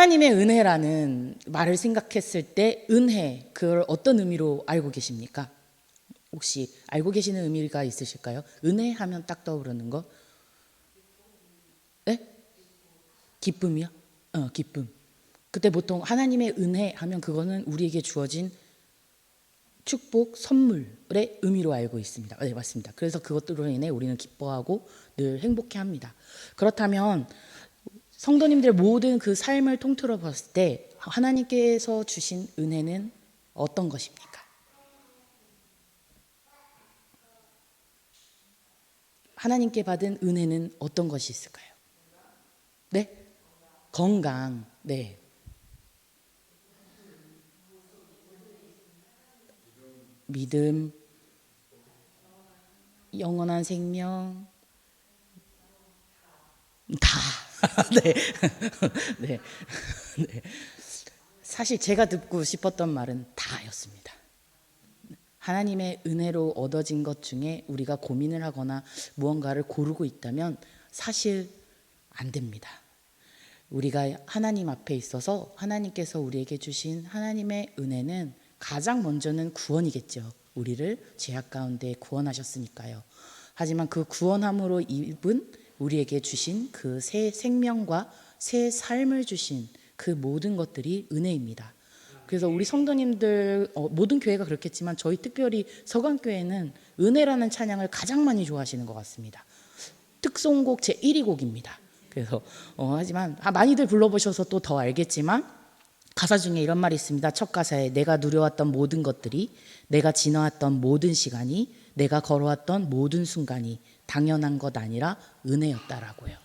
하나님의 은혜라는 말을 생각했을 때 은혜, 그걸 어떤 의미로 알고 계십니까? 혹시 알고 계시는 의미가 있으실까요? 은혜 하면 딱 떠오르는 거? 네? 기쁨이요? 기쁨. 그때 보통 하나님의 은혜 하면 그거는 우리에게 주어진 축복, 선물의 의미로 알고 있습니다. 네, 맞습니다. 그래서 그것들로 인해 우리는 기뻐하고 늘 행복해합니다. 그렇다면 성도님들 모든 그 삶을 통틀어 봤을 때 하나님께서 주신 은혜는 어떤 것입니까? 하나님께 받은 은혜는 어떤 것이 있을까요? 네? 건강. 네. 믿음, 영원한 생명, 다. 네. 네. 네. 사실 제가 듣고 싶었던 말은 다였습니다. 하나님의 은혜로 얻어진 것 중에 우리가 고민을 하거나 무언가를 고르고 있다면 사실 안 됩니다. 우리가 하나님 앞에 있어서 하나님께서 우리에게 주신 하나님의 은혜는 가장 먼저는 구원이겠죠. 우리를 죄악 가운데 구원하셨으니까요. 하지만 그 구원함으로 입은 우리에게 주신 그 새 생명과 새 삶을 주신 그 모든 것들이 은혜입니다. 그래서 우리 성도님들 모든 교회가 그렇겠지만 저희 특별히 서강교회는 은혜라는 찬양을 가장 많이 좋아하시는 것 같습니다. 특송곡 제1위 곡입니다. 그래서 하지만 많이들 불러보셔서 또 더 알겠지만 가사 중에 이런 말이 있습니다. 첫 가사에 내가 누려왔던 모든 것들이, 내가 지나왔던 모든 시간이, 내가 걸어왔던 모든 순간이 당연한 것 아니라 은혜였다라고요.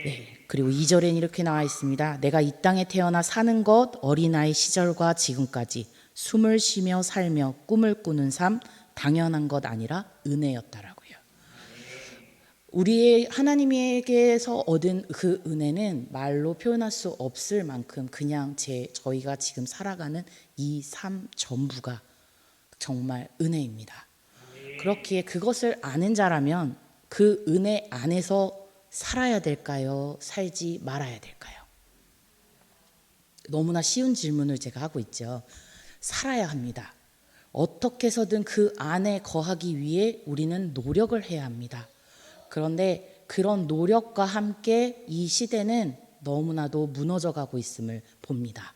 네. 그리고 2절엔 이렇게 나와 있습니다. 내가 이 땅에 태어나 사는 것, 어린아이 시절과 지금까지 숨을 쉬며 살며 꿈을 꾸는 삶, 당연한 것 아니라 은혜였다라고요. 우리의 하나님에게서 얻은 그 은혜는 말로 표현할 수 없을 만큼 그냥 저희가 지금 살아가는 이 삶 전부가 정말 은혜입니다. 그렇기에 그것을 아는 자라면 그 은혜 안에서 살아야 될까요? 살지 말아야 될까요? 너무나 쉬운 질문을 제가 하고 있죠. 살아야 합니다. 어떻게 해서든 그 안에 거하기 위해 우리는 노력을 해야 합니다. 그런데 그런 노력과 함께 이 시대는 너무나도 무너져가고 있음을 봅니다.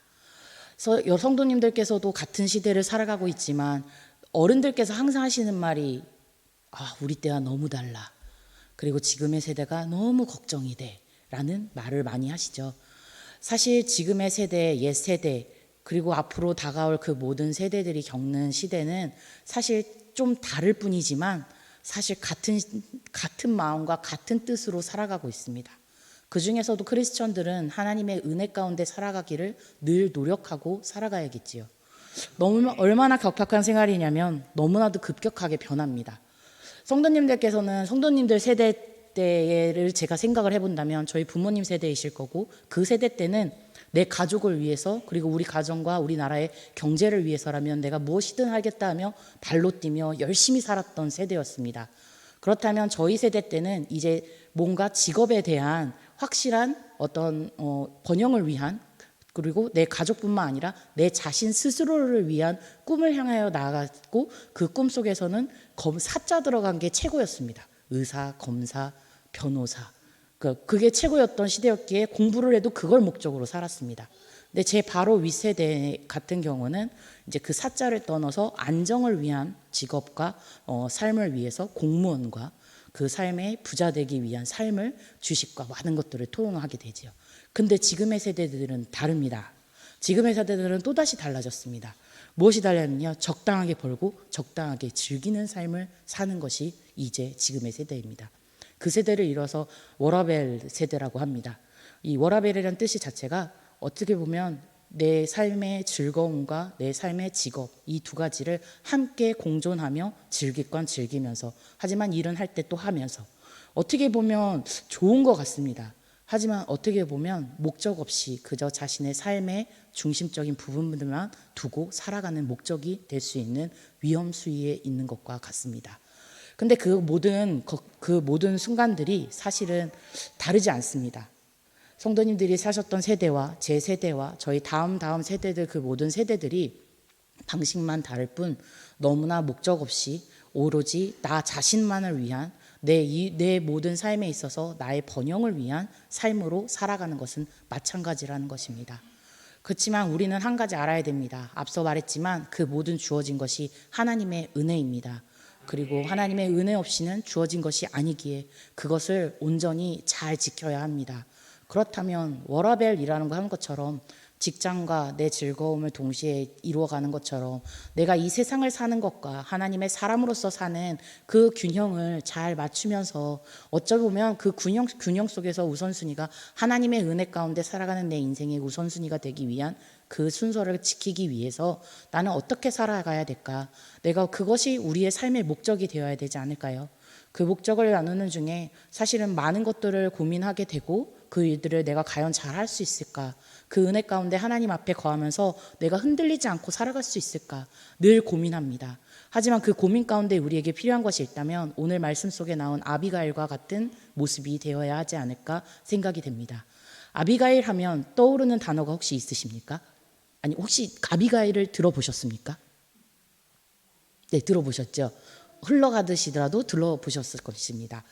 그래서 여성도님들께서도 같은 시대를 살아가고 있지만 어른들께서 항상 하시는 말이 우리 때와 너무 달라. 그리고 지금의 세대가 너무 걱정이 돼 라는 말을 많이 하시죠. 사실 지금의 세대, 옛 세대, 그리고 앞으로 다가올 그 모든 세대들이 겪는 시대는 사실 좀 다를 뿐이지만 사실 같은 마음과 같은 뜻으로 살아가고 있습니다. 그 중에서도 크리스천들은 하나님의 은혜 가운데 살아가기를 늘 노력하고 살아가야겠지요. 얼마나 격팍한 생활이냐면 너무나도 급격하게 변합니다. 성도님들께서는 성도님들 세대 때를 제가 생각을 해본다면 저희 부모님 세대이실 거고 그 세대 때는 내 가족을 위해서 그리고 우리 가정과 우리나라의 경제를 위해서라면 내가 무엇이든 하겠다 하며 발로 뛰며 열심히 살았던 세대였습니다. 그렇다면 저희 세대 때는 이제 뭔가 직업에 대한 확실한 어떤 번영을 위한 그리고 내 가족뿐만 아니라 내 자신 스스로를 위한 꿈을 향하여 나아갔고 그 꿈 속에서는 사자 들어간 게 최고였습니다. 의사, 검사, 변호사. 그게 최고였던 시대였기에 공부를 해도 그걸 목적으로 살았습니다. 근데 제 바로 윗세대 같은 경우는 이제 그 사자를 떠나서 안정을 위한 직업과 삶을 위해서 공무원과 그 삶에 부자 되기 위한 삶을 주식과 많은 것들을 통용하게 되죠. 근데 지금의 세대들은 다릅니다. 지금의 세대들은 또다시 달라졌습니다. 무엇이 달랐느냐? 적당하게 벌고 적당하게 즐기는 삶을 사는 것이 이제 지금의 세대입니다. 그 세대를 이뤄서 워라벨 세대라고 합니다. 이 워라벨이라는 뜻이 자체가 어떻게 보면 내 삶의 즐거움과 내 삶의 직업 이 두 가지를 함께 공존하며 즐길 건 즐기면서 하지만 일은 할 때 또 하면서 어떻게 보면 좋은 것 같습니다. 하지만 어떻게 보면 목적 없이 그저 자신의 삶의 중심적인 부분들만 두고 살아가는 목적이 될 수 있는 위험 수위에 있는 것과 같습니다. 근데 그 모든 순간들이 사실은 다르지 않습니다. 성도님들이 사셨던 세대와 제 세대와 저희 다음 세대들, 그 모든 세대들이 방식만 다를 뿐 너무나 목적 없이 오로지 나 자신만을 위한 내 모든 삶에 있어서 나의 번영을 위한 삶으로 살아가는 것은 마찬가지라는 것입니다. 그렇지만 우리는 한 가지 알아야 됩니다. 앞서 말했지만 그 모든 주어진 것이 하나님의 은혜입니다. 그리고 하나님의 은혜 없이는 주어진 것이 아니기에 그것을 온전히 잘 지켜야 합니다. 그렇다면 워라벨이라는 거 하는 것처럼 직장과 내 즐거움을 동시에 이루어가는 것처럼 내가 이 세상을 사는 것과 하나님의 사람으로서 사는 그 균형을 잘 맞추면서 어쩌보면 그 균형 속에서 우선순위가 하나님의 은혜 가운데 살아가는 내 인생의 우선순위가 되기 위한 그 순서를 지키기 위해서 나는 어떻게 살아가야 될까? 내가 그것이 우리의 삶의 목적이 되어야 되지 않을까요? 그 목적을 나누는 중에 사실은 많은 것들을 고민하게 되고 그 일들을 내가 과연 잘할 수 있을까? 그 은혜 가운데 하나님 앞에 거하면서 내가 흔들리지 않고 살아갈 수 있을까? 늘 고민합니다. 하지만 그 고민 가운데 우리에게 필요한 것이 있다면 오늘 말씀 속에 나온 아비가일과 같은 모습이 되어야 하지 않을까 생각이 됩니다. 아비가일 하면 떠오르는 단어가 혹시 있으십니까? 아니, 혹시 아비가일을 들어보셨습니까? 네, 들어보셨죠? 흘러가듯이라도 들어보셨을 것입니다.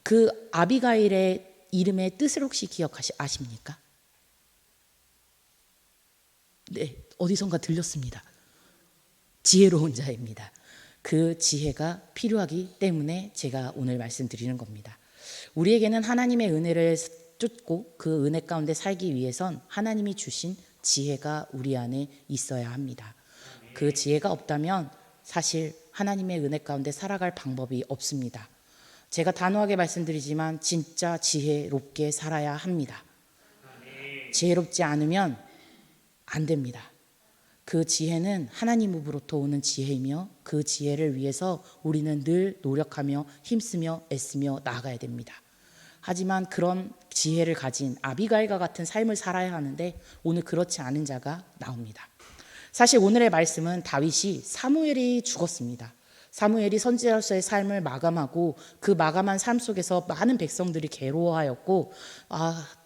그 아비가일의 이름의 뜻을 혹시 아십니까? 네, 어디선가 들렸습니다. 지혜로운 자입니다. 그 지혜가 필요하기 때문에 제가 오늘 말씀드리는 겁니다. 우리에게는 하나님의 은혜를 쫓고 그 은혜 가운데 살기 위해선 하나님이 주신 지혜가 우리 안에 있어야 합니다. 그 지혜가 없다면 사실 하나님의 은혜 가운데 살아갈 방법이 없습니다. 제가 단호하게 말씀드리지만 진짜 지혜롭게 살아야 합니다. 지혜롭지 않으면 안 됩니다. 그 지혜는 하나님으로부터 오는 지혜이며 그 지혜를 위해서 우리는 늘 노력하며 힘쓰며 애쓰며 나아가야 됩니다. 하지만 그런 지혜를 가진 아비가일과 같은 삶을 살아야 하는데 오늘 그렇지 않은 자가 나옵니다. 사실 오늘의 말씀은 다윗이 사무엘이 죽었습니다. 사무엘이 선지자로서의 삶을 마감하고 그 마감한 삶 속에서 많은 백성들이 괴로워하였고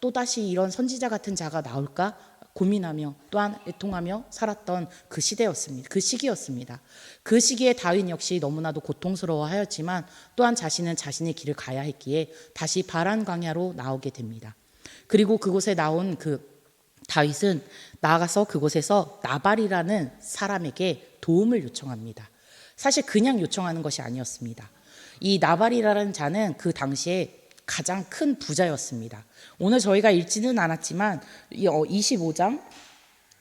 또다시 이런 선지자 같은 자가 나올까 고민하며 또한 애통하며 살았던 그 시대였습니다. 그 시기였습니다. 그 시기에 다윗 역시 너무나도 고통스러워하였지만 또한 자신은 자신의 길을 가야 했기에 다시 바란 광야로 나오게 됩니다. 그리고 그곳에 나온 그 다윗은 나아가서 그곳에서 나발이라는 사람에게 도움을 요청합니다. 사실 그냥 요청하는 것이 아니었습니다. 이 나발이라는 자는 그 당시에 가장 큰 부자였습니다. 오늘 저희가 읽지는 않았지만 25장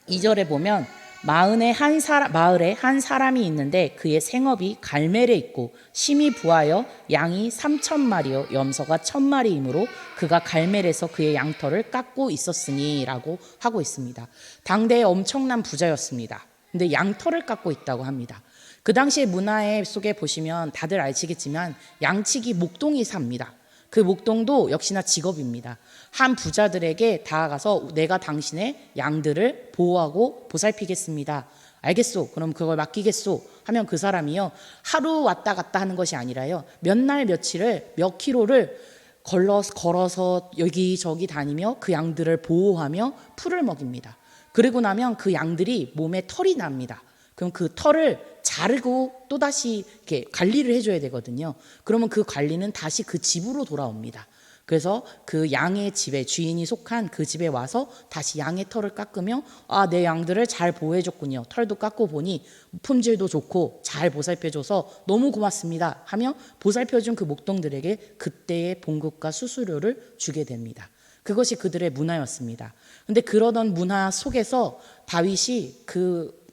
2절에 보면 마을에 한 사람이 있는데 그의 생업이 갈멜에 있고 심히 부하여 양이 3,000마리요 염소가 1,000마리이므로 그가 갈멜에서 그의 양털을 깎고 있었으니라고 하고 있습니다. 당대의 엄청난 부자였습니다. 근데 양털을 깎고 있다고 합니다. 그 당시의 문화 속에 보시면 다들 아시겠지만 양치기 목동이 삽니다. 그 목동도 역시나 직업입니다. 한 부자들에게 다가가서 내가 당신의 양들을 보호하고 보살피겠습니다. 알겠소. 그럼 그걸 맡기겠소. 하면 그 사람이요. 하루 왔다 갔다 하는 것이 아니라요. 몇 날 며칠을 몇 킬로를 걸어서 여기저기 다니며 그 양들을 보호하며 풀을 먹입니다. 그리고 나면 그 양들이 몸에 털이 납니다. 그럼 그 털을 자르고 또다시 이렇게 관리를 해줘야 되거든요. 그러면 그 관리는 다시 그 집으로 돌아옵니다. 그래서 그 양의 집에 주인이 속한 그 집에 와서 다시 양의 털을 깎으며 내 양들을 잘 보호해줬군요. 털도 깎고 보니 품질도 좋고 잘 보살펴줘서 너무 고맙습니다 하며 보살펴준 그 목동들에게 그때의 봉급과 수수료를 주게 됩니다. 그것이 그들의 문화였습니다. 근데 그러던 문화 속에서 다윗이 그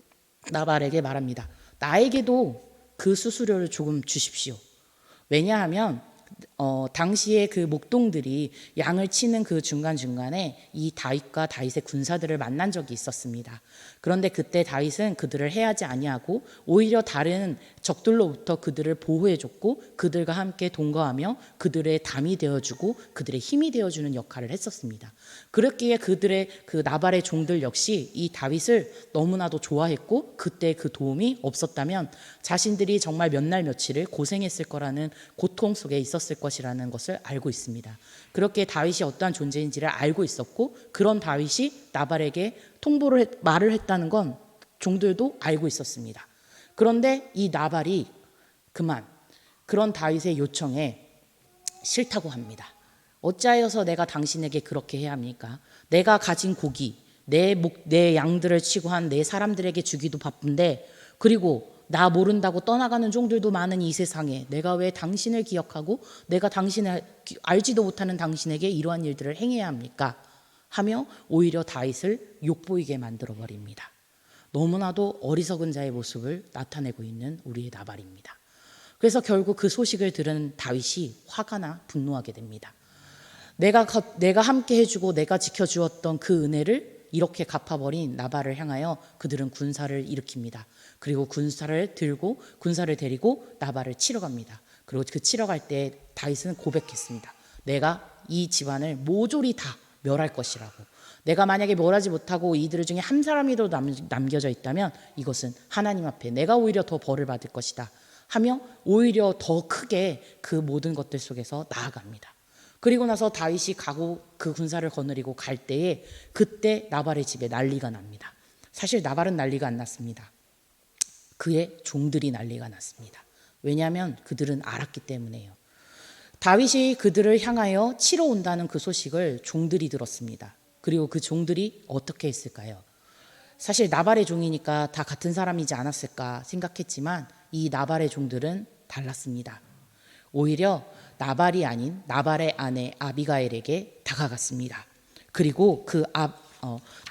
나발에게 말합니다. 나에게도 그 수수료를 조금 주십시오. 왜냐하면 당시에 그 목동들이 양을 치는 그 중간중간에 이 다윗과 다윗의 군사들을 만난 적이 있었습니다. 그런데 그때 다윗은 그들을 해하지 아니하고 오히려 다른 적들로부터 그들을 보호해줬고 그들과 함께 동거하며 그들의 담이 되어주고 그들의 힘이 되어주는 역할을 했었습니다. 그렇기에 그들의 그 나발의 종들 역시 이 다윗을 너무나도 좋아했고 그때 그 도움이 없었다면 자신들이 정말 몇 날 며칠을 고생했을 거라는 고통 속에 있었을 것이라는 것을 알고 있습니다. 그렇게 다윗이 어떠한 존재인지를 알고 있었고 그런 다윗이 나발에게 말을 했다는 건 종들도 알고 있었습니다. 그런데 이 나발이 그런 다윗의 요청에 싫다고 합니다. 어찌하여서 내가 당신에게 그렇게 해야 합니까? 내가 가진 고기, 내 양들을 치고 한 내 사람들에게 주기도 바쁜데, 그리고 나 모른다고 떠나가는 종들도 많은 이 세상에 내가 왜 당신을 기억하고 내가 당신을 알지도 못하는 당신에게 이러한 일들을 행해야 합니까? 하며 오히려 다윗을 욕보이게 만들어 버립니다. 너무나도 어리석은 자의 모습을 나타내고 있는 우리의 나발입니다. 그래서 결국 그 소식을 들은 다윗이 화가 나 분노하게 됩니다. 내가 함께 해주고 내가 지켜주었던 그 은혜를 이렇게 갚아버린 나발을 향하여 그들은 군사를 일으킵니다. 그리고 군사를 데리고 나발을 치러 갑니다. 그리고 그 치러 갈 때 다윗은 고백했습니다. 내가 이 집안을 모조리 다 멸할 것이라고. 내가 만약에 멸하지 못하고 이들 중에 한 사람이라도 남겨져 있다면 이것은 하나님 앞에 내가 오히려 더 벌을 받을 것이다 하며 오히려 더 크게 그 모든 것들 속에서 나아갑니다. 그리고 나서 다윗이 가고 그 군사를 거느리고 갈 때에 그때 나발의 집에 난리가 납니다. 사실 나발은 난리가 안 났습니다. 그의 종들이 난리가 났습니다. 왜냐하면 그들은 알았기 때문에요. 다윗이 그들을 향하여 치러 온다는 그 소식을 종들이 들었습니다. 그리고 그 종들이 어떻게 했을까요? 사실 나발의 종이니까 다 같은 사람이지 않았을까 생각했지만 이 나발의 종들은 달랐습니다. 오히려 나발이 아닌 나발의 아내 아비가일에게 다가갔습니다. 그리고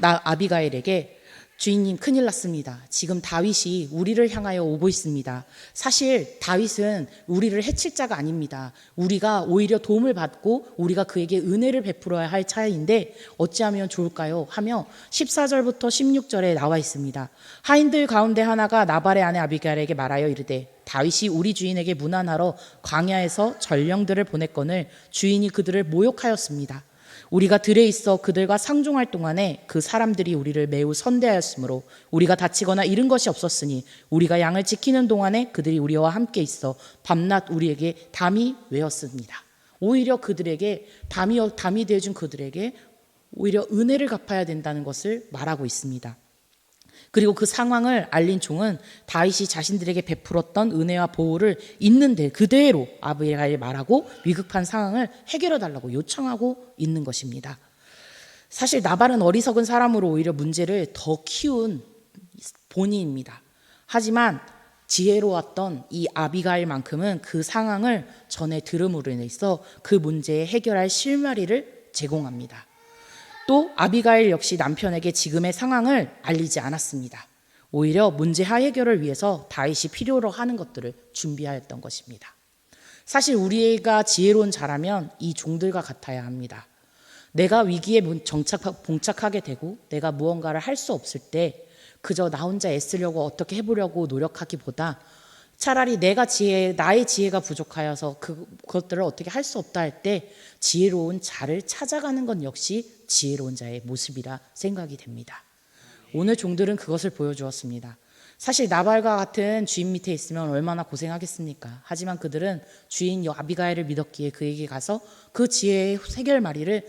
아비가일에게 주인님 큰일 났습니다. 지금 다윗이 우리를 향하여 오고 있습니다. 사실 다윗은 우리를 해칠 자가 아닙니다. 우리가 오히려 도움을 받고 우리가 그에게 은혜를 베풀어야 할 차이인데 어찌하면 좋을까요? 하며 14절부터 16절에 나와 있습니다. 하인들 가운데 하나가 나발의 아내 아비가일에게 말하여 이르되 다윗이 우리 주인에게 문안하러 광야에서 전령들을 보냈거늘 주인이 그들을 모욕하였습니다. 우리가 들에 있어 그들과 상종할 동안에 그 사람들이 우리를 매우 선대하였으므로 우리가 다치거나 잃은 것이 없었으니 우리가 양을 지키는 동안에 그들이 우리와 함께 있어 밤낮 우리에게 담이 외었습니다. 오히려 그들에게 담이 되어준 그들에게 오히려 은혜를 갚아야 된다는 것을 말하고 있습니다. 그리고 그 상황을 알린 종은 다윗이 자신들에게 베풀었던 은혜와 보호를 있는데 그대로 아비가일이 말하고 위급한 상황을 해결해 달라고 요청하고 있는 것입니다. 사실 나발은 어리석은 사람으로 오히려 문제를 더 키운 본인입니다. 하지만 지혜로웠던 이 아비가일만큼은 그 상황을 전에 들음으로 인해서 그 문제에 해결할 실마리를 제공합니다. 또 아비가일 역시 남편에게 지금의 상황을 알리지 않았습니다. 오히려 문제 해결을 위해서 다윗이 필요로 하는 것들을 준비하였던 것입니다. 사실 우리가 지혜로운 자라면 이 종들과 같아야 합니다. 내가 위기에 봉착하게 되고 내가 무언가를 할 수 없을 때 그저 나 혼자 애쓰려고 어떻게 해보려고 노력하기보다 차라리 나의 지혜가 부족하여서 그것들을 어떻게 할 수 없다 할 때 지혜로운 자를 찾아가는 것 역시 지혜로운 자의 모습이라 생각이 됩니다. 오늘 종들은 그것을 보여주었습니다. 사실 나발과 같은 주인 밑에 있으면 얼마나 고생하겠습니까? 하지만 그들은 주인 아비가일을 믿었기에 그에게 가서 그 지혜의 해결마리를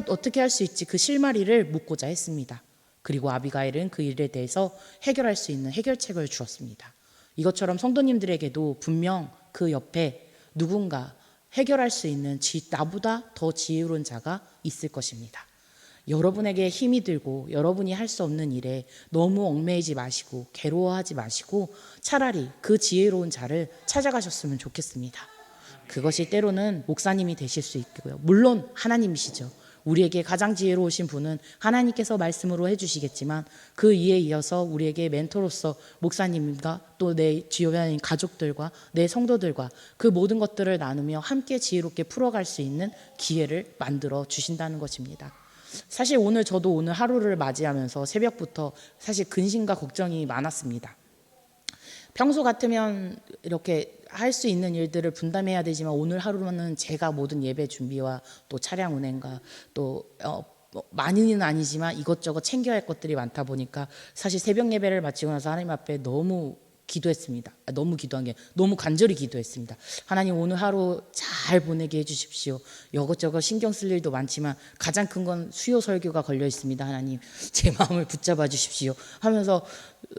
어떻게 할 수 있지 그 실마리를 묻고자 했습니다. 그리고 아비가일은 그 일에 대해서 해결할 수 있는 해결책을 주었습니다. 이것처럼 성도님들에게도 분명 그 옆에 누군가 해결할 수 있는 나보다 더 지혜로운 자가 있을 것입니다. 여러분에게 힘이 들고 여러분이 할 수 없는 일에 너무 얽매이지 마시고 괴로워하지 마시고 차라리 그 지혜로운 자를 찾아가셨으면 좋겠습니다. 그것이 때로는 목사님이 되실 수 있고요. 물론 하나님이시죠. 우리에게 가장 지혜로우신 분은 하나님께서 말씀으로 해주시겠지만 그 이에 이어서 우리에게 멘토로서 목사님과 또 내 주변인 가족들과 내 성도들과 그 모든 것들을 나누며 함께 지혜롭게 풀어갈 수 있는 기회를 만들어 주신다는 것입니다. 사실 저도 오늘 하루를 맞이하면서 새벽부터 사실 근심과 걱정이 많았습니다. 평소 같으면 이렇게 할 수 있는 일들을 분담해야 되지만 오늘 하루는 제가 모든 예배 준비와 또 차량 운행과 또 많이는 아니지만 이것저것 챙겨야 할 것들이 많다 보니까 사실 새벽 예배를 마치고 나서 하나님 앞에 너무 기도했습니다. 너무 기도한 게 너무 간절히 기도했습니다. 하나님 오늘 하루 잘 보내게 해주십시오. 이것저것 신경 쓸 일도 많지만 가장 큰 건 수요 설교가 걸려 있습니다. 하나님 제 마음을 붙잡아 주십시오 하면서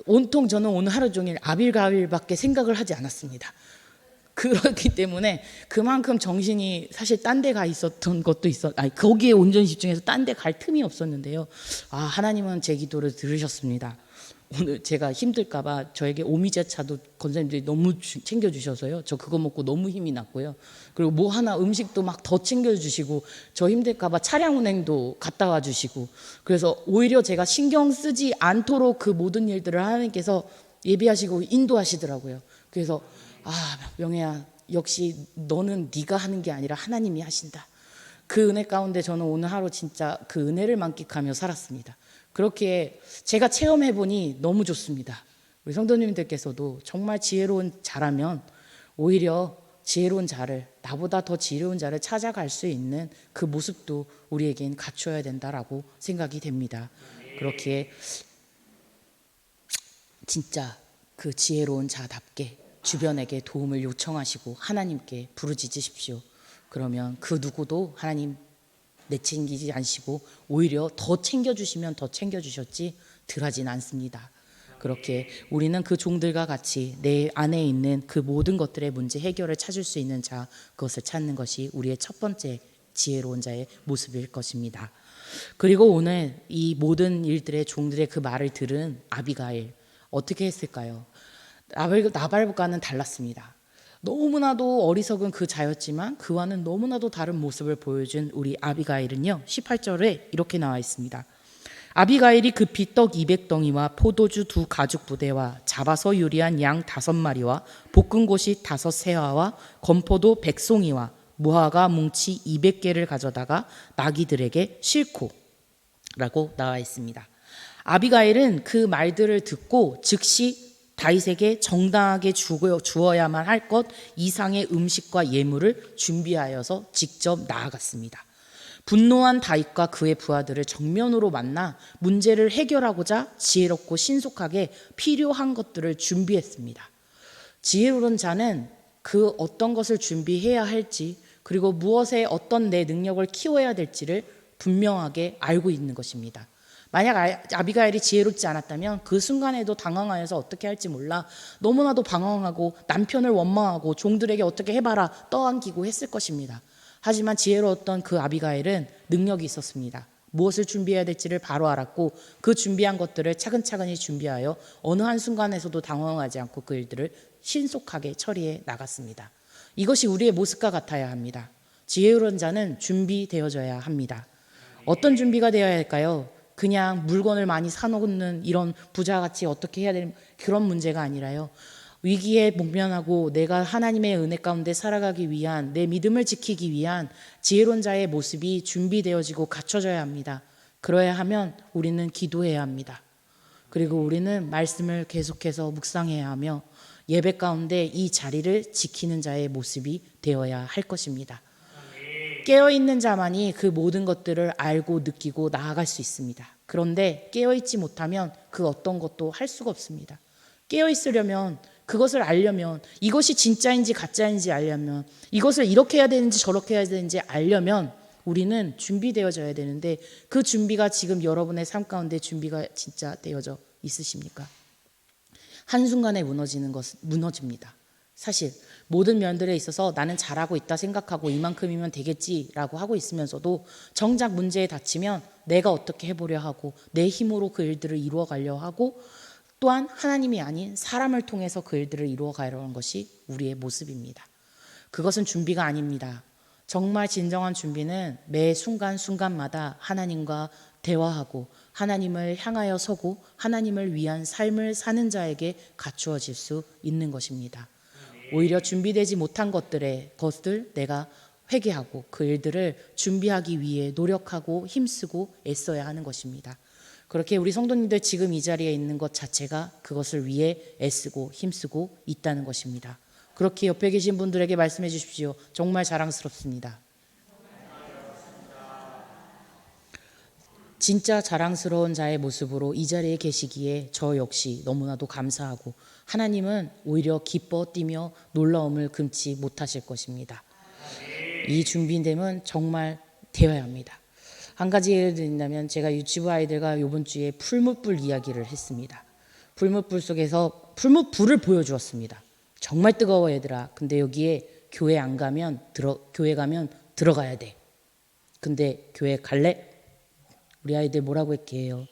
온통 저는 오늘 하루 종일 아빌가일밖에 생각을 하지 않았습니다. 그렇기 때문에 그만큼 정신이 사실 딴 데 가 있었던 것도 거기에 온전히 집중해서 딴 데 갈 틈이 없었는데요. 하나님은 제 기도를 들으셨습니다. 오늘 제가 힘들까봐 저에게 오미자차도 권사님들이 너무 챙겨주셔서요. 저 그거 먹고 너무 힘이 났고요. 그리고 뭐 하나 음식도 막 더 챙겨주시고 저 힘들까봐 차량 운행도 갔다 와주시고 그래서 오히려 제가 신경 쓰지 않도록 그 모든 일들을 하나님께서 예비하시고 인도하시더라고요. 그래서 명혜야 역시 너는 네가 하는 게 아니라 하나님이 하신다. 그 은혜 가운데 저는 오늘 하루 진짜 그 은혜를 만끽하며 살았습니다. 그렇게 제가 체험해보니 너무 좋습니다. 우리 성도님들께서도 정말 지혜로운 자라면 오히려 지혜로운 자를 나보다 더 지혜로운 자를 찾아갈 수 있는 그 모습도 우리에겐 갖춰야 된다라고 생각이 됩니다. 그렇게 진짜 그 지혜로운 자답게 주변에게 도움을 요청하시고 하나님께 부르짖으십시오. 그러면 그 누구도 하나님 내챙기지 않으시고 오히려 더 챙겨주시면 더 챙겨주셨지 덜하진 않습니다. 그렇게 우리는 그 종들과 같이 내 안에 있는 그 모든 것들의 문제 해결을 찾을 수 있는 자, 그것을 찾는 것이 우리의 첫 번째 지혜로운 자의 모습일 것입니다. 그리고 오늘 이 모든 일들의 종들의 그 말을 들은 아비가일 어떻게 했을까요? 나발과는 달랐습니다. 너무나도 어리석은 그 자였지만 그와는 너무나도 다른 모습을 보여준 우리 아비가일은요 18절에 이렇게 나와 있습니다. 아비가일이 급히 떡 200덩이와 포도주 2 가죽 부대와 잡아서 요리한 양 5마리와 볶은 고시 5 세화와 건포도 100송이와 무화과 뭉치 200개를 가져다가 나귀들에게 싣고 라고 나와 있습니다. 아비가일은 그 말들을 듣고 즉시 다윗에게 정당하게 주어야만 할 것 이상의 음식과 예물을 준비하여서 직접 나아갔습니다. 분노한 다윗과 그의 부하들을 정면으로 만나 문제를 해결하고자 지혜롭고 신속하게 필요한 것들을 준비했습니다. 지혜로운 자는 그 어떤 것을 준비해야 할지 그리고 무엇에 어떤 내 능력을 키워야 될지를 분명하게 알고 있는 것입니다. 만약 아비가일이 지혜롭지 않았다면 그 순간에도 당황하여서 어떻게 할지 몰라 너무나도 방황하고 남편을 원망하고 종들에게 어떻게 해봐라 떠안기고 했을 것입니다. 하지만 지혜로웠던 그 아비가일은 능력이 있었습니다. 무엇을 준비해야 될지를 바로 알았고 그 준비한 것들을 차근차근히 준비하여 어느 한순간에서도 당황하지 않고 그 일들을 신속하게 처리해 나갔습니다. 이것이 우리의 모습과 같아야 합니다. 지혜로운 자는 준비되어져야 합니다. 어떤 준비가 되어야 할까요? 그냥 물건을 많이 사놓는 이런 부자같이 어떻게 해야 되는 그런 문제가 아니라요. 위기에 직면하고 내가 하나님의 은혜 가운데 살아가기 위한 내 믿음을 지키기 위한 지혜로운 자의 모습이 준비되어지고 갖춰져야 합니다. 그러야 하면 우리는 기도해야 합니다. 그리고 우리는 말씀을 계속해서 묵상해야 하며 예배 가운데 이 자리를 지키는 자의 모습이 되어야 할 것입니다. 깨어있는 자만이 그 모든 것들을 알고 느끼고 나아갈 수 있습니다. 그런데 깨어있지 못하면 그 어떤 것도 할 수가 없습니다. 깨어있으려면 그것을 알려면 이것이 진짜인지 가짜인지 알려면 이것을 이렇게 해야 되는지 저렇게 해야 되는지 알려면 우리는 준비되어져야 되는데 그 준비가 지금 여러분의 삶 가운데 준비가 진짜 되어져 있으십니까? 한순간에 무너집니다. 사실 모든 면들에 있어서 나는 잘하고 있다 생각하고 이만큼이면 되겠지라고 하고 있으면서도 정작 문제에 닥치면 내가 어떻게 해보려 하고 내 힘으로 그 일들을 이루어가려 하고 또한 하나님이 아닌 사람을 통해서 그 일들을 이루어가려는 것이 우리의 모습입니다. 그것은 준비가 아닙니다. 정말 진정한 준비는 매 순간순간마다 하나님과 대화하고 하나님을 향하여 서고 하나님을 위한 삶을 사는 자에게 갖추어질 수 있는 것입니다. 오히려 준비되지 못한 것들 내가 회개하고 그 일들을 준비하기 위해 노력하고 힘쓰고 애써야 하는 것입니다. 그렇게 우리 성도님들 지금 이 자리에 있는 것 자체가 그것을 위해 애쓰고 힘쓰고 있다는 것입니다. 그렇게 옆에 계신 분들에게 말씀해 주십시오. 정말 자랑스럽습니다. 진짜 자랑스러운 자의 모습으로 이 자리에 계시기에 저 역시 너무나도 감사하고 하나님은 오히려 기뻐 뛰며 놀라움을 금치 못하실 것입니다. 이 준비됨은 정말 되어야 합니다. 한 가지 예를 든다면 제가 유치부 아이들과 이번 주에 풀무불 이야기를 했습니다. 풀무불 속에서 풀무불을 보여주었습니다. 정말 뜨거워 얘들아. 근데 여기에 교회 안 가면 교회 가면 들어가야 돼. 근데 교회 갈래? 우리 아이들 뭐라고 했게요?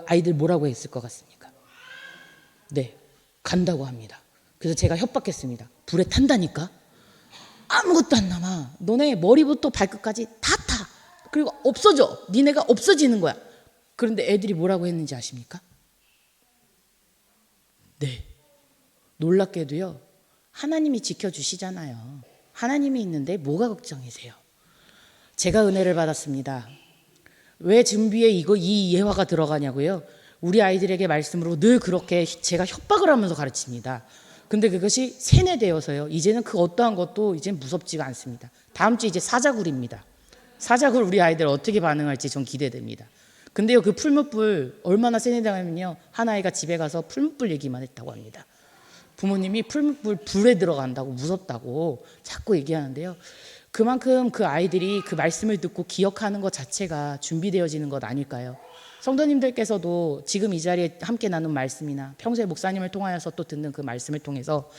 아이들 뭐라고 했을 것 같습니까? 네, 간다고 합니다. 그래서 제가 협박했습니다. 불에 탄다니까? 아무것도 안 남아. 너네 머리부터 발끝까지 다 타. 그리고 없어져. 니네가 없어지는 거야. 그런데 애들이 뭐라고 했는지 아십니까? 네, 놀랍게도요. 하나님이 지켜주시잖아요. 하나님이 있는데 뭐가 걱정이세요? 제가 은혜를 받았습니다. 왜 준비에 이 예화가 들어가냐고요? 우리 아이들에게 말씀으로 늘 그렇게 제가 협박을 하면서 가르칩니다. 근데 그것이 세뇌되어서요. 이제는 그 어떠한 것도 이제 무섭지가 않습니다. 다음 주 이제 사자굴입니다. 사자굴 우리 아이들 어떻게 반응할지 전 기대됩니다. 근데요, 그 풀무불 얼마나 세뇌당하면요, 한 아이가 집에 가서 풀무불 얘기만 했다고 합니다. 부모님이 풀무불 불에 들어간다고 무섭다고 자꾸 얘기하는데요. 그만큼 그 아이들이 그 말씀을 듣고 기억하는 것 자체가 준비되어지는 것 아닐까요? 성도님들께서도 지금 이 자리에 함께 나눈 말씀이나 평소에 목사님을 통하여서 또 듣는 그 말씀을 통해서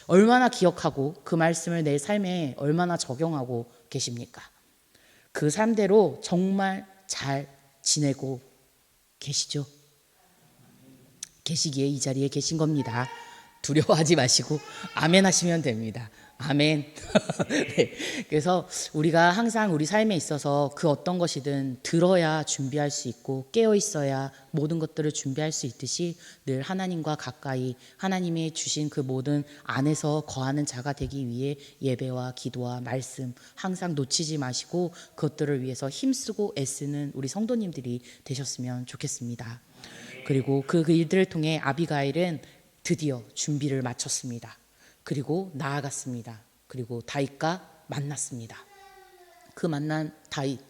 얼마나 기억하고 그 말씀을 내 삶에 얼마나 적용하고 계십니까? 그 삶대로 정말 잘 지내고 계시죠? 계시기에 이 자리에 계신 겁니다. 두려워하지 마시고 아멘 하시면 됩니다. 아멘. 네. 그래서 우리가 항상 우리 삶에 있어서 그 어떤 것이든 들어야 준비할 수 있고 깨어 있어야 모든 것들을 준비할 수 있듯이 늘 하나님과 가까이 하나님이 주신 그 모든 안에서 거하는 자가 되기 위해 예배와 기도와 말씀 항상 놓치지 마시고 그것들을 위해서 힘쓰고 애쓰는 우리 성도님들이 되셨으면 좋겠습니다. 그리고 그 일들을 통해 아비가일은 드디어 준비를 마쳤습니다. 그리고 나아갔습니다. 그리고 다윗과 만났습니다. 그 만난 다윗,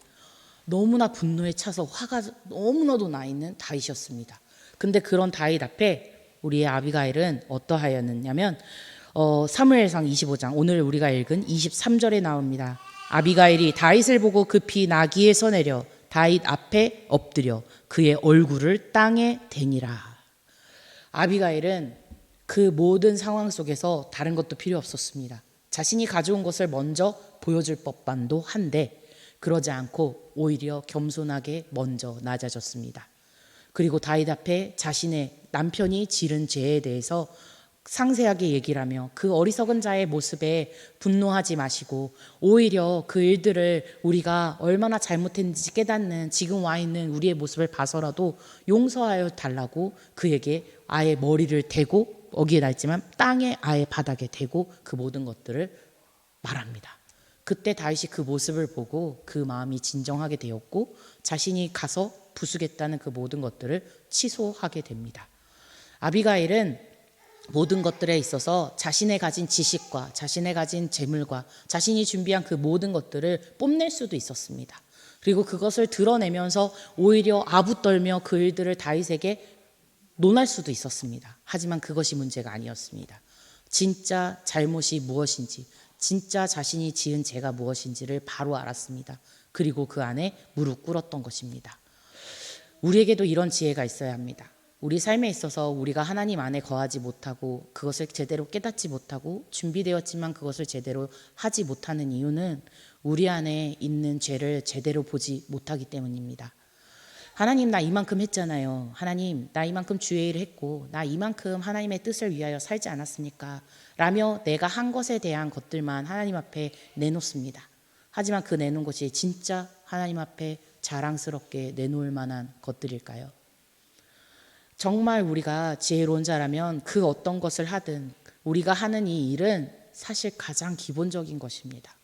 너무나 분노에 차서 화가 너무나도 나 있는 다윗이었습니다. 근데 그런 다윗 앞에 우리의 아비가일은 어떠하였느냐면 사무엘상 25장 오늘 우리가 읽은 23절에 나옵니다. 아비가일이 다윗을 보고 급히 나귀에서 내려 다윗 앞에 엎드려 그의 얼굴을 땅에 대니라. 아비가일은 그 모든 상황 속에서 다른 것도 필요 없었습니다. 자신이 가져온 것을 먼저 보여줄 법만도 한데 그러지 않고 오히려 겸손하게 먼저 낮아졌습니다. 그리고 다윗 앞에 자신의 남편이 지른 죄에 대해서 상세하게 얘기를 하며 그 어리석은 자의 모습에 분노하지 마시고 오히려 그 일들을 우리가 얼마나 잘못했는지 깨닫는 지금 와 있는 우리의 모습을 봐서라도 용서하여 달라고 그에게 아예 머리를 대고 어기에 낡지만 땅에 아예 바닥에 대고 그 모든 것들을 말합니다. 그때 다윗이 그 모습을 보고 그 마음이 진정하게 되었고 자신이 가서 부수겠다는 그 모든 것들을 취소하게 됩니다. 아비가일은 모든 것들에 있어서 자신의 가진 지식과 자신의 가진 재물과 자신이 준비한 그 모든 것들을 뽐낼 수도 있었습니다. 그리고 그것을 드러내면서 오히려 아부떨며 그 일들을 다윗에게 논할 수도 있었습니다. 하지만 그것이 문제가 아니었습니다. 진짜 잘못이 무엇인지, 진짜 자신이 지은 죄가 무엇인지를 바로 알았습니다. 그리고 그 안에 무릎 꿇었던 것입니다. 우리에게도 이런 지혜가 있어야 합니다. 우리 삶에 있어서 우리가 하나님 안에 거하지 못하고 그것을 제대로 깨닫지 못하고 준비되었지만 그것을 제대로 하지 못하는 이유는 우리 안에 있는 죄를 제대로 보지 못하기 때문입니다. 하나님 나 이만큼 했잖아요. 하나님 나 이만큼 주의 일을 했고 나 이만큼 하나님의 뜻을 위하여 살지 않았습니까? 라며 내가 한 것에 대한 것들만 하나님 앞에 내놓습니다. 하지만 그 내놓은 것이 진짜 하나님 앞에 자랑스럽게 내놓을 만한 것들일까요? 정말 우리가 지혜로운 자라면 그 어떤 것을 하든 우리가 하는 이 일은 사실 가장 기본적인 것입니다.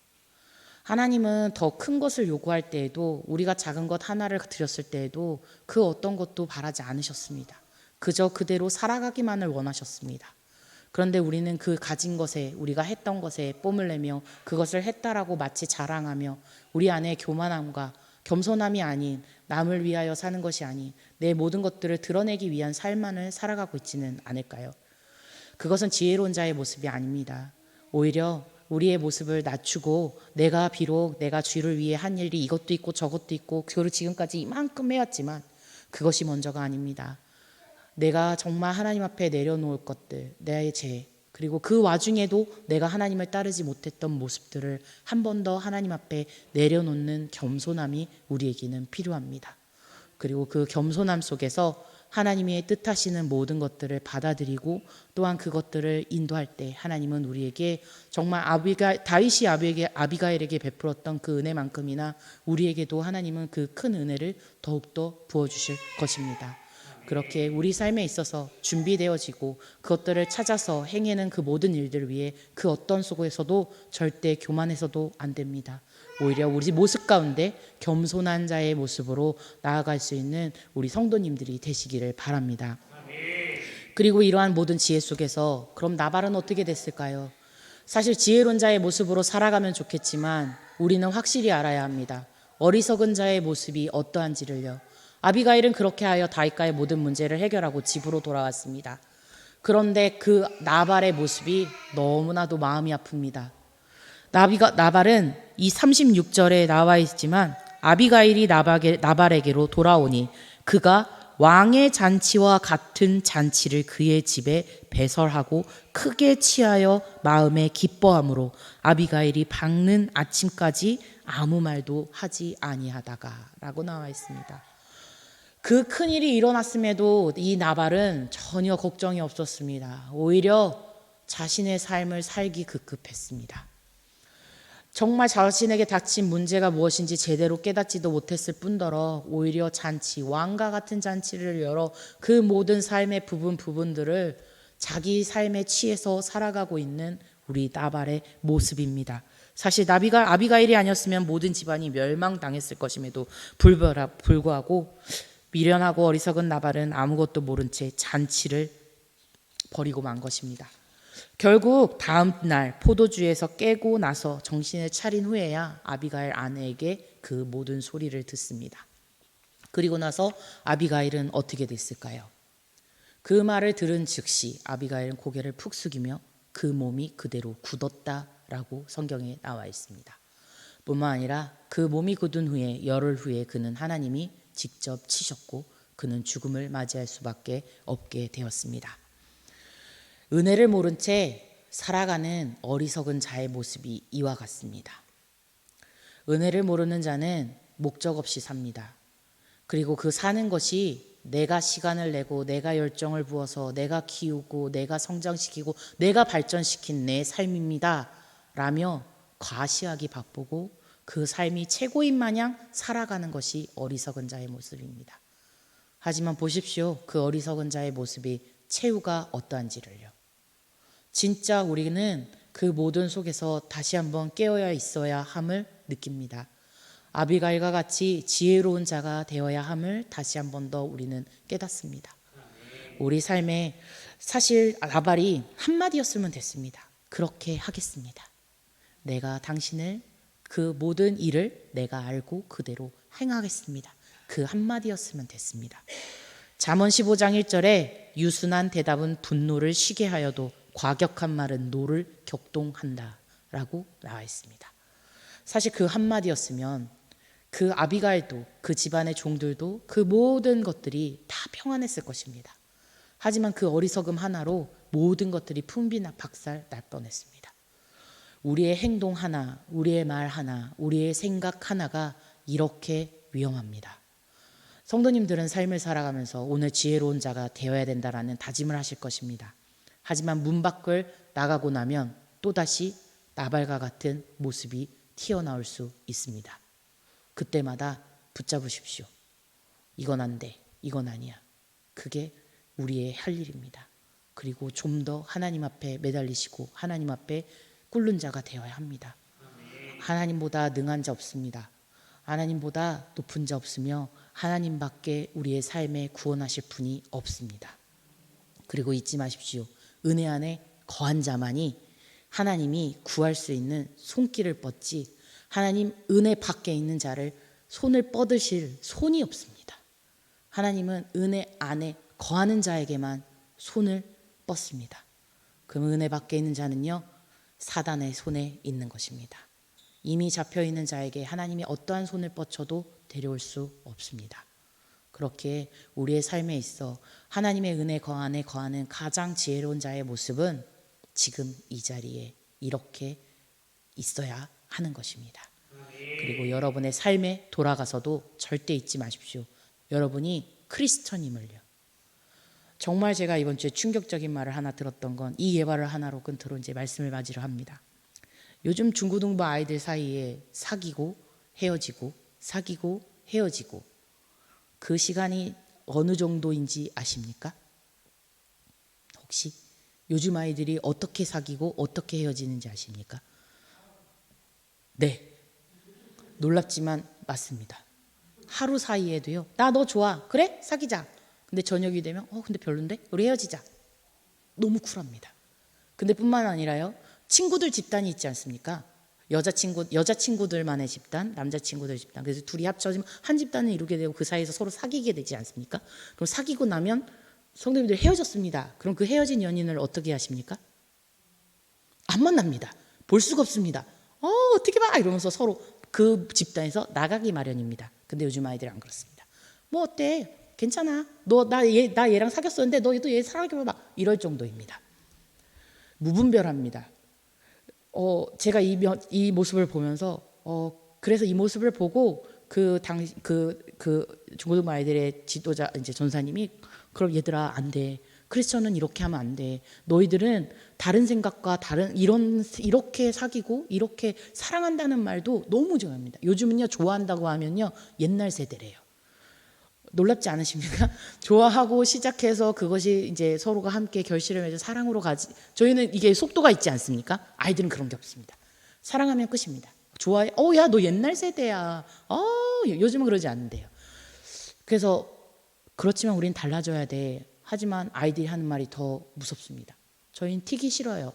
하나님은 더 큰 것을 요구할 때에도 우리가 작은 것 하나를 드렸을 때에도 그 어떤 것도 바라지 않으셨습니다. 그저 그대로 살아가기만을 원하셨습니다. 그런데 우리는 그 가진 것에 우리가 했던 것에 뽐을 내며 그것을 했다라고 마치 자랑하며 우리 안에 교만함과 겸손함이 아닌, 남을 위하여 사는 것이 아닌 내 모든 것들을 드러내기 위한 삶만을 살아가고 있지는 않을까요? 그것은 지혜로운 자의 모습이 아닙니다. 오히려 우리의 모습을 낮추고 내가 비록 내가 주를 위해 한 일이 이것도 있고 저것도 있고 그걸 지금까지 이만큼 해왔지만 그것이 먼저가 아닙니다. 내가 정말 하나님 앞에 내려놓을 것들, 내 죄, 그리고 그 와중에도 내가 하나님을 따르지 못했던 모습들을 한 번 더 하나님 앞에 내려놓는 겸손함이 우리에게는 필요합니다. 그리고 그 겸손함 속에서 하나님의 뜻하시는 모든 것들을 받아들이고 또한 그것들을 인도할 때 하나님은 우리에게 정말 다윗이 아비가일에게 베풀었던 그 은혜만큼이나 우리에게도 하나님은 그 큰 은혜를 더욱더 부어주실 것입니다. 그렇게 우리 삶에 있어서 준비되어지고 그것들을 찾아서 행하는 그 모든 일들을 위해 그 어떤 속에서도 절대 교만해서도 안 됩니다. 오히려 우리 모습 가운데 겸손한 자의 모습으로 나아갈 수 있는 우리 성도님들이 되시기를 바랍니다. 그리고 이러한 모든 지혜 속에서 그럼 나발은 어떻게 됐을까요? 사실 지혜로운 자의 모습으로 살아가면 좋겠지만 우리는 확실히 알아야 합니다. 어리석은 자의 모습이 어떠한지를요. 아비가일은 그렇게 하여 다윗과의 모든 문제를 해결하고 집으로 돌아왔습니다. 그런데 그 나발의 모습이 너무나도 마음이 아픕니다. 나발은 이 36절에 나와 있지만 아비가일이 나발에게로 돌아오니 그가 왕의 잔치와 같은 잔치를 그의 집에 배설하고 크게 취하여 마음에 기뻐함으로 아비가일이 밝는 아침까지 아무 말도 하지 아니하다가 라고 나와 있습니다. 그 큰일이 일어났음에도 이 나발은 전혀 걱정이 없었습니다. 오히려 자신의 삶을 살기 급급했습니다. 정말 자신에게 닥친 문제가 무엇인지 제대로 깨닫지도 못했을 뿐더러 오히려 잔치, 왕과 같은 잔치를 열어 그 모든 삶의 부분들을 자기 삶에 취해서 살아가고 있는 우리 나발의 모습입니다. 사실 아비가일이 아니었으면 모든 집안이 멸망당했을 것임에도 불구하고 미련하고 어리석은 나발은 아무것도 모른 채 잔치를 버리고 만 것입니다. 결국 다음 날 포도주에서 깨고 나서 정신을 차린 후에야 아비가일 아내에게 그 모든 소리를 듣습니다. 그리고 나서 아비가일은 어떻게 됐을까요? 그 말을 들은 즉시 아비가일은 고개를 푹 숙이며 그 몸이 그대로 굳었다라고 성경에 나와 있습니다. 뿐만 아니라 그 몸이 굳은 후에 열흘 후에 그는 하나님이 직접 치셨고 그는 죽음을 맞이할 수밖에 없게 되었습니다. 은혜를 모른 채 살아가는 어리석은 자의 모습이 이와 같습니다. 은혜를 모르는 자는 목적 없이 삽니다. 그리고 그 사는 것이 내가 시간을 내고 내가 열정을 부어서 내가 키우고 내가 성장시키고 내가 발전시킨 내 삶입니다 라며 과시하기 바쁘고 그 삶이 최고인 마냥 살아가는 것이 어리석은 자의 모습입니다. 하지만 보십시오. 그 어리석은 자의 모습이 최후가 어떠한지를요. 진짜 우리는 그 모든 속에서 다시 한번 깨어야 있어야 함을 느낍니다. 아비가일과 같이 지혜로운 자가 되어야 함을 다시 한번 더 우리는 깨닫습니다. 우리 삶에 사실 나발이 한마디였으면 됐습니다. 그렇게 하겠습니다. 내가 당신을 그 모든 일을 내가 알고 그대로 행하겠습니다. 그 한마디였으면 됐습니다. 잠언 15장 1절에 유순한 대답은 분노를 쉬게 하여도 과격한 말은 노를 격동한다 라고 나와 있습니다. 사실 그 한마디였으면 그 아비가일도 그 집안의 종들도 그 모든 것들이 다 평안했을 것입니다. 하지만 그 어리석음 하나로 모든 것들이 풍비나 박살 날 뻔했습니다. 우리의 행동 하나, 우리의 말 하나, 우리의 생각 하나가 이렇게 위험합니다. 성도님들은 삶을 살아가면서 오늘 지혜로운 자가 되어야 된다라는 다짐을 하실 것입니다. 하지만 문 밖을 나가고 나면 또다시 나발과 같은 모습이 튀어나올 수 있습니다. 그때마다 붙잡으십시오. 이건 안 돼. 이건 아니야. 그게 우리의 할 일입니다. 그리고 좀 더 하나님 앞에 매달리시고 하나님 앞에 꿇는 자가 되어야 합니다. 하나님보다 능한 자 없습니다. 하나님보다 높은 자 없으며 하나님밖에 우리의 삶에 구원하실 분이 없습니다. 그리고 잊지 마십시오. 은혜 안에 거한 자만이 하나님이 구할 수 있는 손길을 뻗지 하나님 은혜 밖에 있는 자를 손을 뻗으실 손이 없습니다. 하나님은 은혜 안에 거하는 자에게만 손을 뻗습니다. 그 은혜 밖에 있는 자는요, 사단의 손에 있는 것입니다. 이미 잡혀있는 자에게 하나님이 어떠한 손을 뻗쳐도 데려올 수 없습니다. 그렇게 우리의 삶에 있어 하나님의 은혜 안에 거하는 가장 지혜로운 자의 모습은 지금 이 자리에 이렇게 있어야 하는 것입니다. 그리고 여러분의 삶에 돌아가서도 절대 잊지 마십시오. 여러분이 크리스천임을요. 정말 제가 이번 주에 충격적인 말을 하나 들었던 건 이 예화를 하나로 끝으로 이제 말씀을 맞이를 합니다. 요즘 중고등부 아이들 사이에 사귀고 헤어지고 사귀고 헤어지고 그 시간이 어느 정도인지 아십니까? 혹시 요즘 아이들이 어떻게 사귀고 어떻게 헤어지는지 아십니까? 네, 놀랍지만 맞습니다. 하루 사이에도요, 나 너 좋아, 그래? 사귀자. 근데 저녁이 되면 근데 별론데? 우리 헤어지자. 너무 쿨합니다. 근데 뿐만 아니라요, 친구들 집단이 있지 않습니까? 여자친구들만의 집단, 남자친구들 집단. 그래서 둘이 합쳐지면 한 집단을 이루게 되고 그 사이에서 서로 사귀게 되지 않습니까? 그럼 사귀고 나면 성도님들 헤어졌습니다. 그럼 그 헤어진 연인을 어떻게 하십니까? 안 만납니다. 볼 수가 없습니다. 어떻게 봐 이러면서 서로 그 집단에서 나가기 마련입니다. 근데 요즘 아이들은 안 그렇습니다. 뭐 어때? 괜찮아. 나 얘랑 사귀었었는데 너도 얘 사귀어봐. 이럴 정도입니다. 무분별합니다. 제가 이 모습을 보면서 그래서 이 모습을 보고 그 중고등부 아이들의 지도자 이제 전사님이 그럼 얘들아 안 돼. 크리스천은 이렇게 하면 안 돼. 너희들은 다른 생각과 이렇게 사귀고 이렇게 사랑한다는 말도 너무 좋아합니다. 요즘은요 좋아한다고 하면요 옛날 세대래요. 놀랍지 않으십니까? 좋아하고 시작해서 그것이 이제 서로가 함께 결실을 맺어 사랑으로 가지. 저희는 이게 속도가 있지 않습니까? 아이들은 그런 게 없습니다. 사랑하면 끝입니다. 좋아해. 야, 너 옛날 세대야. 요즘은 그러지 않는데요. 그래서 그렇지만 우린 달라져야 돼. 하지만 아이들이 하는 말이 더 무섭습니다. 저희는 튀기 싫어요.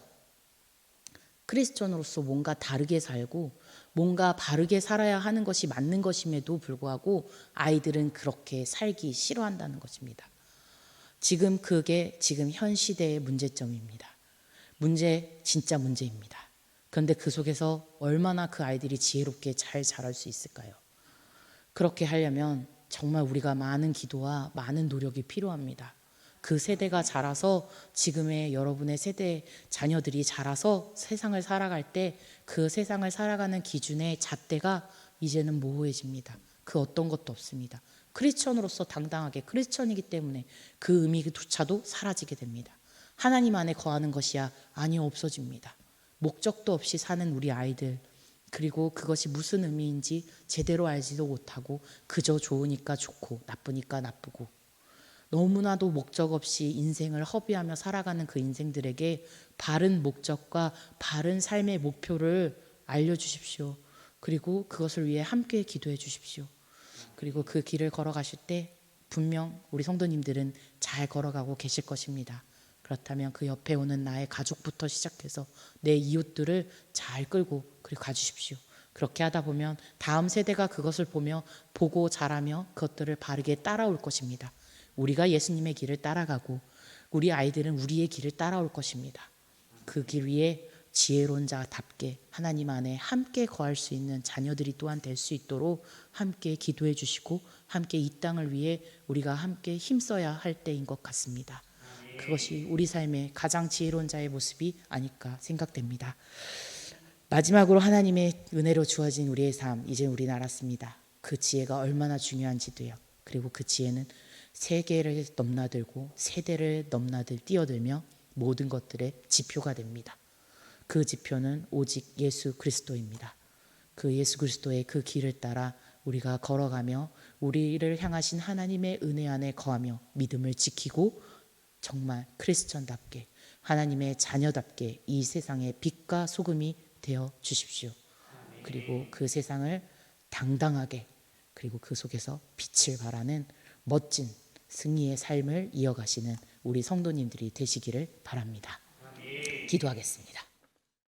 크리스천으로서 뭔가 다르게 살고 뭔가 바르게 살아야 하는 것이 맞는 것임에도 불구하고 아이들은 그렇게 살기 싫어한다는 것입니다. 그게 지금 현 시대의 문제점입니다. 진짜 문제입니다. 그런데 그 속에서 얼마나 그 아이들이 지혜롭게 잘 자랄 수 있을까요? 그렇게 하려면 정말 우리가 많은 기도와 많은 노력이 필요합니다. 그 세대가 자라서 지금의 여러분의 세대 자녀들이 자라서 세상을 살아갈 때 그 세상을 살아가는 기준의 잣대가 이제는 모호해집니다. 그 어떤 것도 없습니다. 크리스천으로서 당당하게 크리스천이기 때문에 그 의미조차도 사라지게 됩니다. 하나님 안에 거하는 것이야 아니요 없어집니다. 목적도 없이 사는 우리 아이들, 그리고 그것이 무슨 의미인지 제대로 알지도 못하고 그저 좋으니까 좋고 나쁘니까 나쁘고 너무나도 목적 없이 인생을 허비하며 살아가는 그 인생들에게 바른 목적과 바른 삶의 목표를 알려주십시오. 그리고 그것을 위해 함께 기도해 주십시오. 그리고 그 길을 걸어가실 때 분명 우리 성도님들은 잘 걸어가고 계실 것입니다. 그렇다면 그 옆에 오는 나의 가족부터 시작해서 내 이웃들을 잘 끌고 그리고 가주십시오. 그렇게 하다 보면 다음 세대가 그것을 보고 자라며 그것들을 바르게 따라올 것입니다. 우리가 예수님의 길을 따라가고 우리 아이들은 우리의 길을 따라올 것입니다. 그 길 위에 지혜로운 자답게 하나님 안에 함께 거할 수 있는 자녀들이 또한 될 수 있도록 함께 기도해 주시고 함께 이 땅을 위해 우리가 함께 힘써야 할 때인 것 같습니다. 그것이 우리 삶의 가장 지혜로운 자의 모습이 아닐까 생각됩니다. 마지막으로 하나님의 은혜로 주어진 우리의 삶, 이제 우리는 알았습니다. 그 지혜가 얼마나 중요한지도요. 그리고 그 지혜는 세계를 넘나들고 세대를 뛰어들며 모든 것들의 지표가 됩니다. 그 지표는 오직 예수 그리스도입니다. 그 예수 그리스도의 그 길을 따라 우리가 걸어가며 우리를 향하신 하나님의 은혜 안에 거하며 믿음을 지키고 정말 크리스천답게 하나님의 자녀답게 이 세상의 빛과 소금이 되어 주십시오. 그리고 그 세상을 당당하게 그리고 그 속에서 빛을 발하는 멋진 승리의 삶을 이어가시는 우리 성도님들이 되시기를 바랍니다. 기도하겠습니다.